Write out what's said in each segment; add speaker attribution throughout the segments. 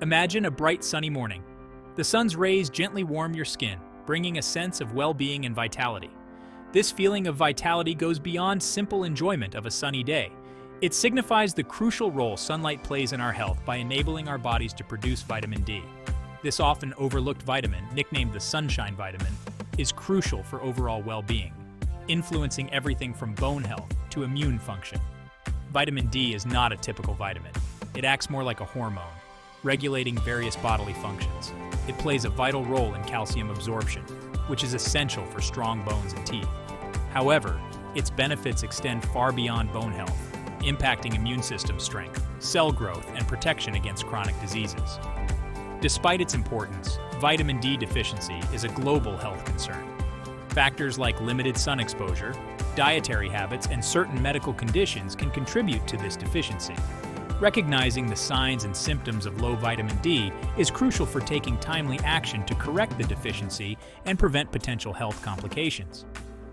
Speaker 1: Imagine a bright sunny morning. The sun's rays gently warm your skin, bringing a sense of well-being and vitality. This feeling of vitality goes beyond simple enjoyment of a sunny day. It signifies the crucial role sunlight plays in our health by enabling our bodies to produce vitamin D. This often overlooked vitamin, nicknamed the sunshine vitamin, is crucial for overall well-being, influencing everything from bone health to immune function. Vitamin D is not a typical vitamin. It acts more like a hormone, regulating various bodily functions. It plays a vital role in calcium absorption, which is essential for strong bones and teeth. However, its benefits extend far beyond bone health, impacting immune system strength, cell growth, and protection against chronic diseases. Despite its importance, vitamin D deficiency is a global health concern. Factors like limited sun exposure, dietary habits, and certain medical conditions can contribute to this deficiency. Recognizing the signs and symptoms of low vitamin D is crucial for taking timely action to correct the deficiency and prevent potential health complications.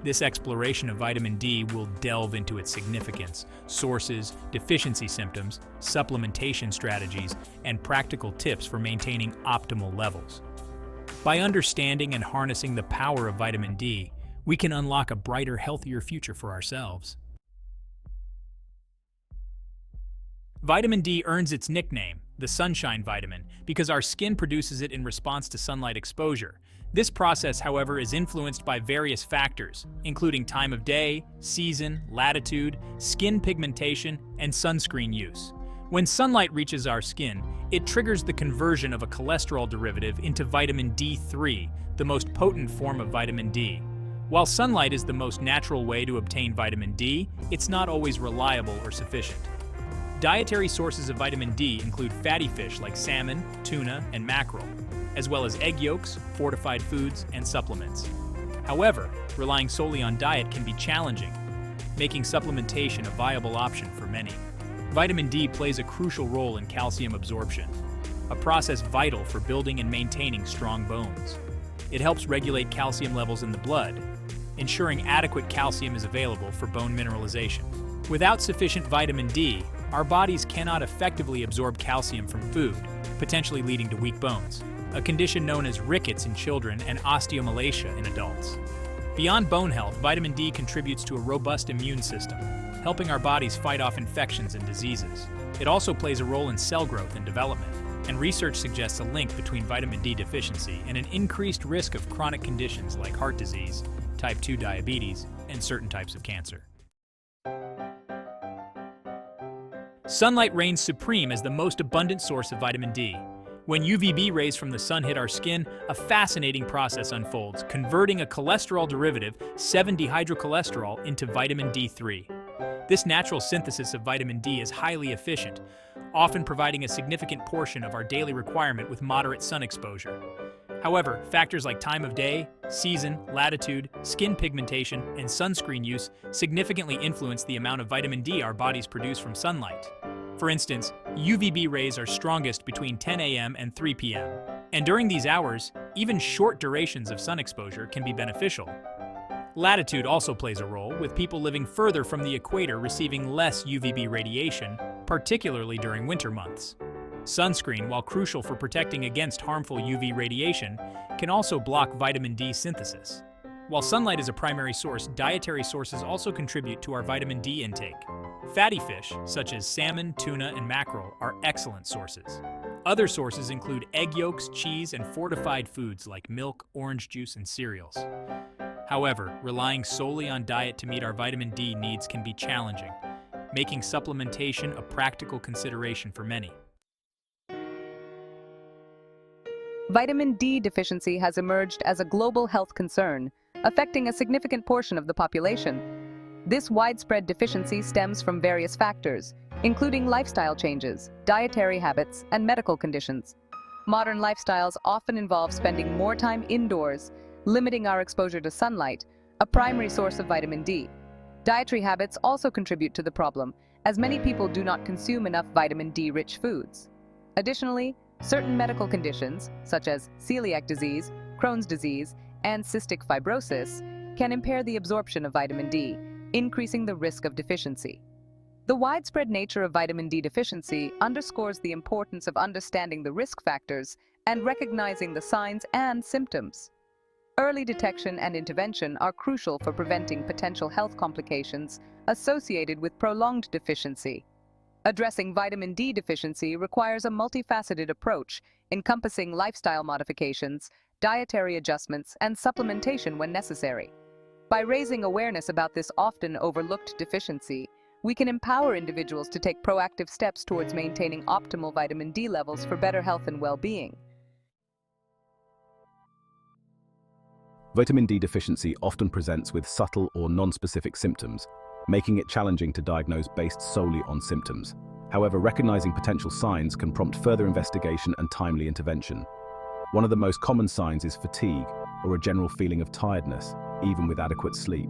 Speaker 1: This exploration of vitamin D will delve into its significance, sources, deficiency symptoms, supplementation strategies, and practical tips for maintaining optimal levels. By understanding and harnessing the power of vitamin D, we can unlock a brighter, healthier future for ourselves. Vitamin D earns its nickname, the sunshine vitamin, because our skin produces it in response to sunlight exposure. This process, however, is influenced by various factors, including time of day, season, latitude, skin pigmentation, and sunscreen use. When sunlight reaches our skin, it triggers the conversion of a cholesterol derivative into vitamin D3, the most potent form of vitamin D. While sunlight is the most natural way to obtain vitamin D, it's not always reliable or sufficient. Dietary sources of vitamin D include fatty fish like salmon, tuna, and mackerel, as well as egg yolks, fortified foods, and supplements. However, relying solely on diet can be challenging, making supplementation a viable option for many. Vitamin D plays a crucial role in calcium absorption, a process vital for building and maintaining strong bones. It helps regulate calcium levels in the blood, ensuring adequate calcium is available for bone mineralization. Without sufficient vitamin D, our bodies cannot effectively absorb calcium from food, potentially leading to weak bones, a condition known as rickets in children and osteomalacia in adults. Beyond bone health, vitamin D contributes to a robust immune system, helping our bodies fight off infections and diseases. It also plays a role in cell growth and development, and research suggests a link between vitamin D deficiency and an increased risk of chronic conditions like heart disease, type 2 diabetes, and certain types of cancer. Sunlight reigns supreme as the most abundant source of vitamin D. When UVB rays from the sun hit our skin, a fascinating process unfolds, converting a cholesterol derivative, 7-dehydrocholesterol, into vitamin D3. This natural synthesis of vitamin D is highly efficient, often providing a significant portion of our daily requirement with moderate sun exposure. However, factors like time of day, season, latitude, skin pigmentation, and sunscreen use significantly influence the amount of vitamin D our bodies produce from sunlight. For instance, UVB rays are strongest between 10 a.m. and 3 p.m. And during these hours, even short durations of sun exposure can be beneficial. Latitude also plays a role, with people living further from the equator receiving less UVB radiation, particularly during winter months. Sunscreen, while crucial for protecting against harmful UV radiation, can also block vitamin D synthesis. While sunlight is a primary source, dietary sources also contribute to our vitamin D intake. Fatty fish, such as salmon, tuna, and mackerel, are excellent sources. Other sources include egg yolks, cheese, and fortified foods like milk, orange juice, and cereals. However, relying solely on diet to meet our vitamin D needs can be challenging, making supplementation a practical consideration for many.
Speaker 2: Vitamin D deficiency has emerged as a global health concern, affecting a significant portion of the population. This widespread deficiency stems from various factors, including lifestyle changes, dietary habits, and medical conditions. Modern lifestyles often involve spending more time indoors, limiting our exposure to sunlight, a primary source of vitamin D. Dietary habits also contribute to the problem, as many people do not consume enough vitamin D-rich foods. Additionally, certain medical conditions, such as celiac disease, Crohn's disease, and cystic fibrosis, can impair the absorption of vitamin D, increasing the risk of deficiency. The widespread nature of vitamin D deficiency underscores the importance of understanding the risk factors and recognizing the signs and symptoms. Early detection and intervention are crucial for preventing potential health complications associated with prolonged deficiency. Addressing vitamin D deficiency requires a multifaceted approach, encompassing lifestyle modifications, dietary adjustments, and supplementation when necessary. By raising awareness about this often overlooked deficiency, we can empower individuals to take proactive steps towards maintaining optimal vitamin D levels for better health and well-being.
Speaker 3: Vitamin D deficiency often presents with subtle or non-specific symptoms, making it challenging to diagnose based solely on symptoms. However, recognizing potential signs can prompt further investigation and timely intervention. One of the most common signs is fatigue, or a general feeling of tiredness, even with adequate sleep.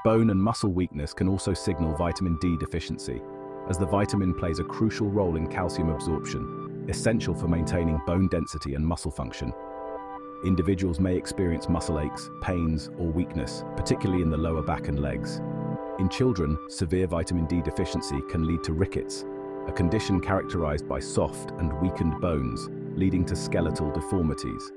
Speaker 3: Bone and muscle weakness can also signal vitamin D deficiency, as the vitamin plays a crucial role in calcium absorption, essential for maintaining bone density and muscle function. Individuals may experience muscle aches, pains, or weakness, particularly in the lower back and legs. In children, severe vitamin D deficiency can lead to rickets, a condition characterized by soft and weakened bones, leading to skeletal deformities.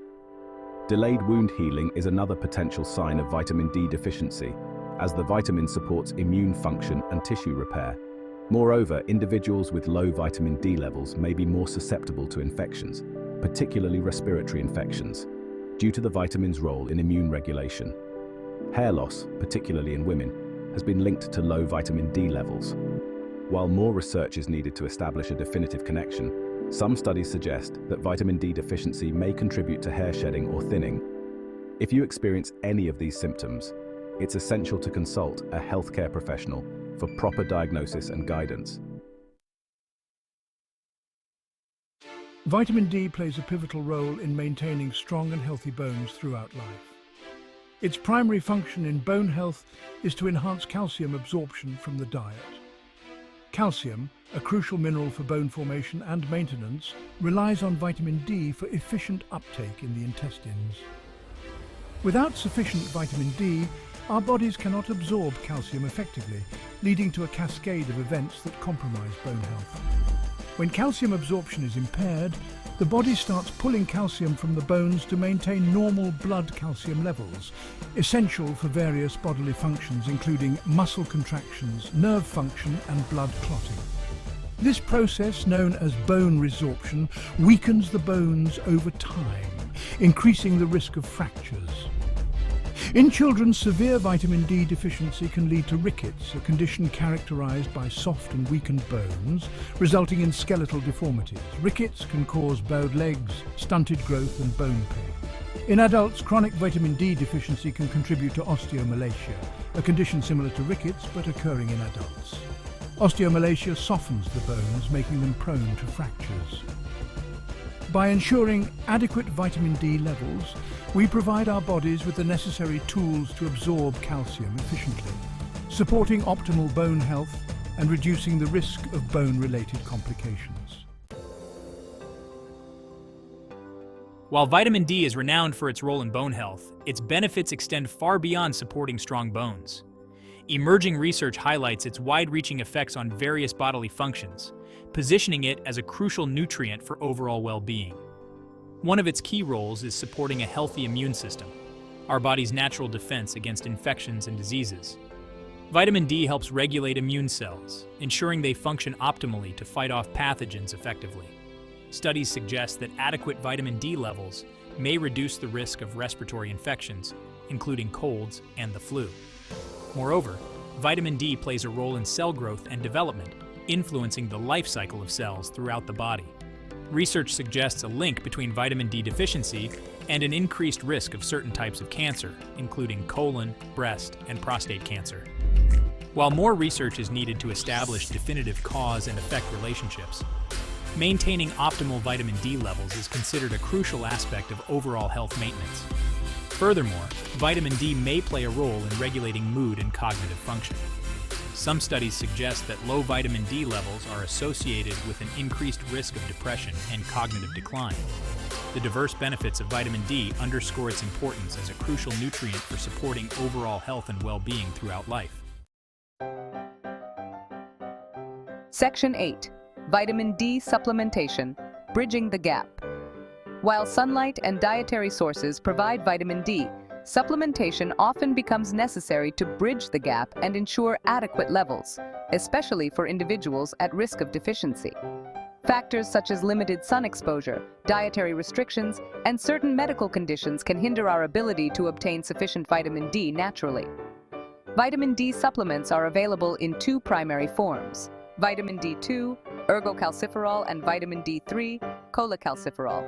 Speaker 3: Delayed wound healing is another potential sign of vitamin D deficiency, as the vitamin supports immune function and tissue repair. Moreover, individuals with low vitamin D levels may be more susceptible to infections, particularly respiratory infections, due to the vitamin's role in immune regulation. Hair loss, particularly in women, has been linked to low vitamin D levels. While more research is needed to establish a definitive connection, some studies suggest that vitamin D deficiency may contribute to hair shedding or thinning. If you experience any of these symptoms, it's essential to consult a healthcare professional for proper diagnosis and guidance.
Speaker 4: Vitamin D plays a pivotal role in maintaining strong and healthy bones throughout life. Its primary function in bone health is to enhance calcium absorption from the diet. Calcium, a crucial mineral for bone formation and maintenance, relies on vitamin D for efficient uptake in the intestines. Without sufficient vitamin D, our bodies cannot absorb calcium effectively, leading to a cascade of events that compromise bone health. When calcium absorption is impaired, the body starts pulling calcium from the bones to maintain normal blood calcium levels, essential for various bodily functions including muscle contractions, nerve function and blood clotting. This process, known as bone resorption, weakens the bones over time, increasing the risk of fractures. In children, severe vitamin D deficiency can lead to rickets, a condition characterized by soft and weakened bones, resulting in skeletal deformities. Rickets can cause bowed legs, stunted growth and bone pain. In adults, chronic vitamin D deficiency can contribute to osteomalacia, a condition similar to rickets but occurring in adults. Osteomalacia softens the bones, making them prone to fractures. By ensuring adequate vitamin D levels, we provide our bodies with the necessary tools to absorb calcium efficiently, supporting optimal bone health and reducing the risk of bone-related complications.
Speaker 1: While vitamin D is renowned for its role in bone health, its benefits extend far beyond supporting strong bones. Emerging research highlights its wide-reaching effects on various bodily functions, positioning it as a crucial nutrient for overall well-being. One of its key roles is supporting a healthy immune system, our body's natural defense against infections and diseases. Vitamin D helps regulate immune cells, ensuring they function optimally to fight off pathogens effectively. Studies suggest that adequate vitamin D levels may reduce the risk of respiratory infections, including colds and the flu. Moreover, vitamin D plays a role in cell growth and development, influencing the life cycle of cells throughout the body. Research suggests a link between vitamin D deficiency and an increased risk of certain types of cancer, including colon, breast, and prostate cancer. While more research is needed to establish definitive cause and effect relationships, maintaining optimal vitamin D levels is considered a crucial aspect of overall health maintenance. Furthermore, vitamin D may play a role in regulating mood and cognitive function. Some studies suggest that low vitamin D levels are associated with an increased risk of depression and cognitive decline. The diverse benefits of vitamin D underscore its importance as a crucial nutrient for supporting overall health and well-being throughout life.
Speaker 2: Section 8. Vitamin D supplementation, bridging the gap. While sunlight and dietary sources provide vitamin D, supplementation often becomes necessary to bridge the gap and ensure adequate levels, especially for individuals at risk of deficiency. Factors such as limited sun exposure, dietary restrictions, and certain medical conditions can hinder our ability to obtain sufficient vitamin D naturally. Vitamin D supplements are available in two primary forms: vitamin D2, ergocalciferol, and vitamin D3, cholecalciferol.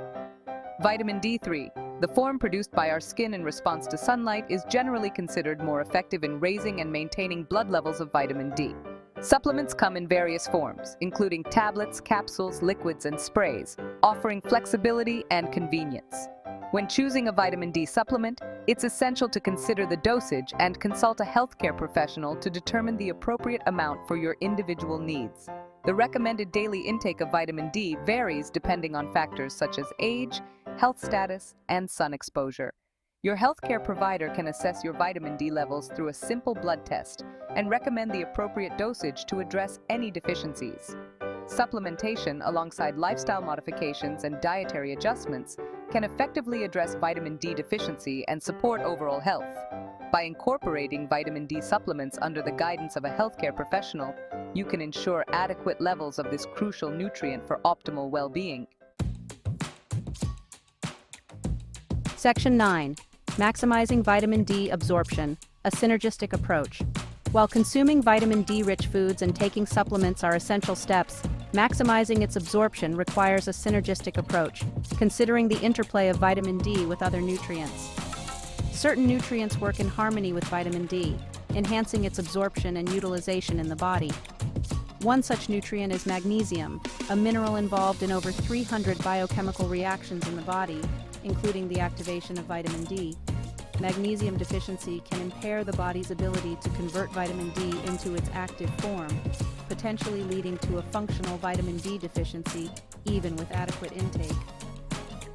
Speaker 2: Vitamin D3, the form produced by our skin in response to sunlight, is generally considered more effective in raising and maintaining blood levels of vitamin D. Supplements come in various forms, including tablets, capsules, liquids, and sprays, offering flexibility and convenience. When choosing a vitamin D supplement, it's essential to consider the dosage and consult a healthcare professional to determine the appropriate amount for your individual needs. The recommended daily intake of vitamin D varies depending on factors such as age, health status, and sun exposure. Your healthcare provider can assess your vitamin D levels through a simple blood test and recommend the appropriate dosage to address any deficiencies. Supplementation, alongside lifestyle modifications and dietary adjustments, can effectively address vitamin D deficiency and support overall health. By incorporating vitamin D supplements under the guidance of a healthcare professional, you can ensure adequate levels of this crucial nutrient for optimal well-being.
Speaker 5: Section 9. Maximizing vitamin D absorption, a synergistic approach. While consuming vitamin D-rich foods and taking supplements are essential steps, maximizing its absorption requires a synergistic approach, considering the interplay of vitamin D with other nutrients. Certain nutrients work in harmony with vitamin D, enhancing its absorption and utilization in the body. One such nutrient is magnesium, a mineral involved in over 300 biochemical reactions in the body, including the activation of vitamin D. Magnesium deficiency can impair the body's ability to convert vitamin D into its active form, potentially leading to a functional vitamin D deficiency, even with adequate intake.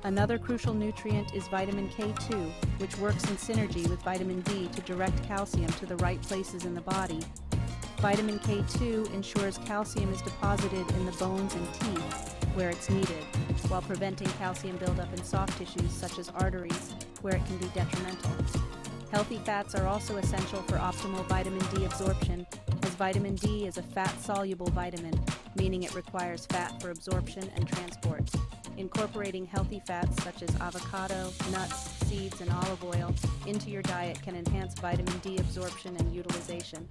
Speaker 5: Another crucial nutrient is vitamin K2, which works in synergy with vitamin D to direct calcium to the right places in the body. Vitamin K2 ensures calcium is deposited in the bones and teeth, where it's needed, while preventing calcium buildup in soft tissues such as arteries, where it can be detrimental. Healthy fats are also essential for optimal vitamin D absorption, as vitamin D is a fat-soluble vitamin, meaning it requires fat for absorption and transport. Incorporating healthy fats such as avocado, nuts, seeds, and olive oil into your diet can enhance vitamin D absorption and utilization.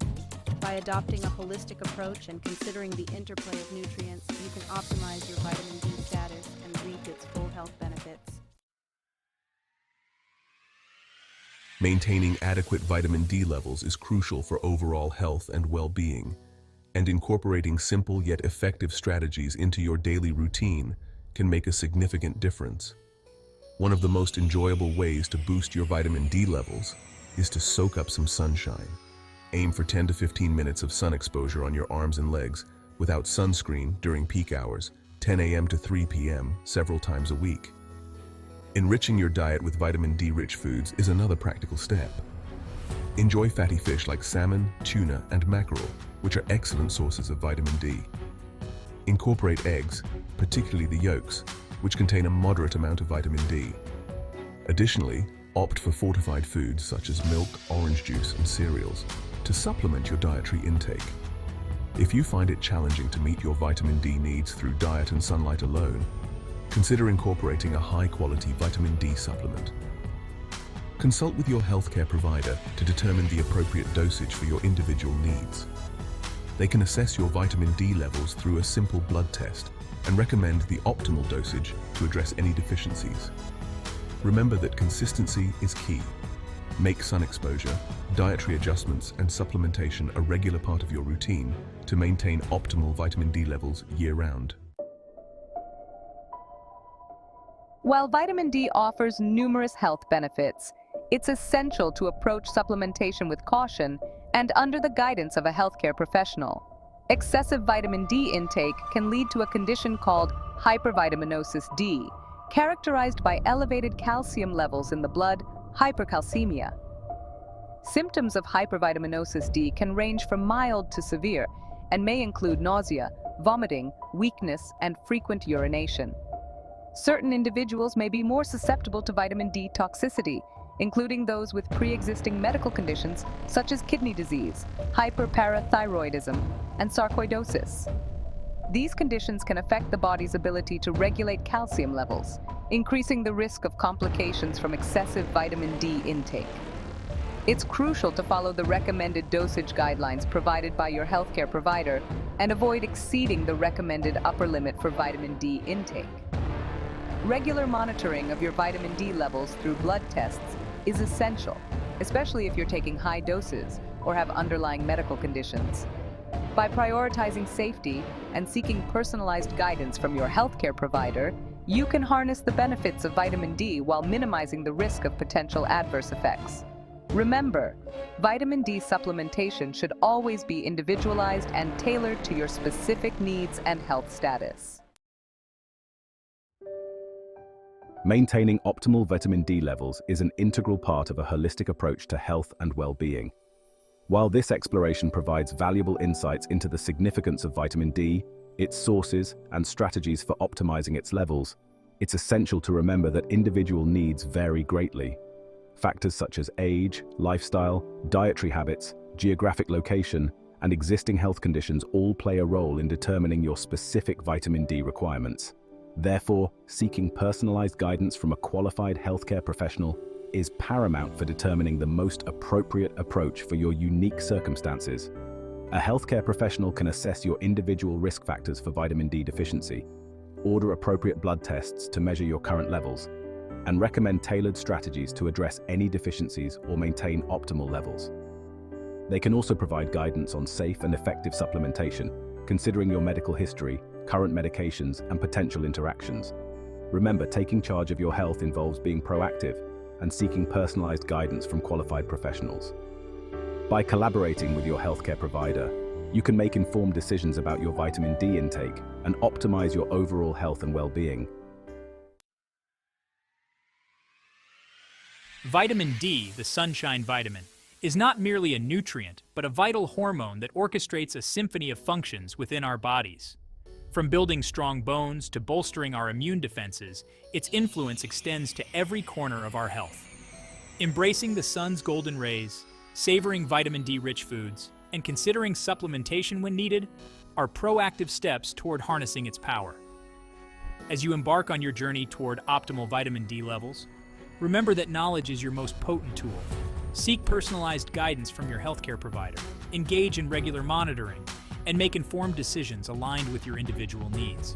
Speaker 5: By adopting a holistic approach and considering the interplay of nutrients, you can optimize your vitamin D status and reap its full health benefits.
Speaker 6: Maintaining adequate vitamin D levels is crucial for overall health and well-being, and incorporating simple yet effective strategies into your daily routine can make a significant difference. One of the most enjoyable ways to boost your vitamin D levels is to soak up some sunshine. Aim for 10 to 15 minutes of sun exposure on your arms and legs without sunscreen during peak hours, 10 a.m. to 3 p.m., several times a week. Enriching your diet with vitamin D-rich foods is another practical step. Enjoy fatty fish like salmon, tuna, and mackerel, which are excellent sources of vitamin D. Incorporate eggs, particularly the yolks, which contain a moderate amount of vitamin D. Additionally, opt for fortified foods such as milk, orange juice, and cereals to supplement your dietary intake. If you find it challenging to meet your vitamin D needs through diet and sunlight alone, consider incorporating a high-quality vitamin D supplement. Consult with your healthcare provider to determine the appropriate dosage for your individual needs. They can assess your vitamin D levels through a simple blood test and recommend the optimal dosage to address any deficiencies. Remember that consistency is key. Make sun exposure, dietary adjustments, and supplementation a regular part of your routine to maintain optimal vitamin D levels year-round.
Speaker 2: While vitamin D offers numerous health benefits, it's essential to approach supplementation with caution and under the guidance of a healthcare professional. Excessive vitamin D intake can lead to a condition called hypervitaminosis D, characterized by elevated calcium levels in the blood, hypercalcemia. Symptoms of hypervitaminosis D can range from mild to severe and may include nausea, vomiting, weakness, and frequent urination. Certain individuals may be more susceptible to vitamin D toxicity, including those with pre-existing medical conditions such as kidney disease, hyperparathyroidism, and sarcoidosis. These conditions can affect the body's ability to regulate calcium levels, increasing the risk of complications from excessive vitamin D intake. It's crucial to follow the recommended dosage guidelines provided by your healthcare provider and avoid exceeding the recommended upper limit for vitamin D intake. Regular monitoring of your vitamin D levels through blood tests is essential, especially if you're taking high doses or have underlying medical conditions. By prioritizing safety and seeking personalized guidance from your healthcare provider, you can harness the benefits of vitamin D while minimizing the risk of potential adverse effects. Remember, vitamin D supplementation should always be individualized and tailored to your specific needs and health status.
Speaker 3: Maintaining optimal vitamin D levels is an integral part of a holistic approach to health and well-being. While this exploration provides valuable insights into the significance of vitamin D, its sources, and strategies for optimizing its levels, it's essential to remember that individual needs vary greatly. Factors such as age, lifestyle, dietary habits, geographic location, and existing health conditions all play a role in determining your specific vitamin D requirements. Therefore, seeking personalized guidance from a qualified healthcare professional is paramount for determining the most appropriate approach for your unique circumstances. A healthcare professional can assess your individual risk factors for vitamin D deficiency, order appropriate blood tests to measure your current levels, and recommend tailored strategies to address any deficiencies or maintain optimal levels. They can also provide guidance on safe and effective supplementation, considering your medical history, current medications, and potential interactions. Remember, taking charge of your health involves being proactive and seeking personalized guidance from qualified professionals. By collaborating with your healthcare provider, you can make informed decisions about your vitamin D intake and optimize your overall health and well-being.
Speaker 1: Vitamin D, the sunshine vitamin, is not merely a nutrient, but a vital hormone that orchestrates a symphony of functions within our bodies. From building strong bones to bolstering our immune defenses, its influence extends to every corner of our health. Embracing the sun's golden rays, savoring vitamin D-rich foods, and considering supplementation when needed are proactive steps toward harnessing its power. As you embark on your journey toward optimal vitamin D levels, remember that knowledge is your most potent tool. Seek personalized guidance from your healthcare provider, engage in regular monitoring, and make informed decisions aligned with your individual needs.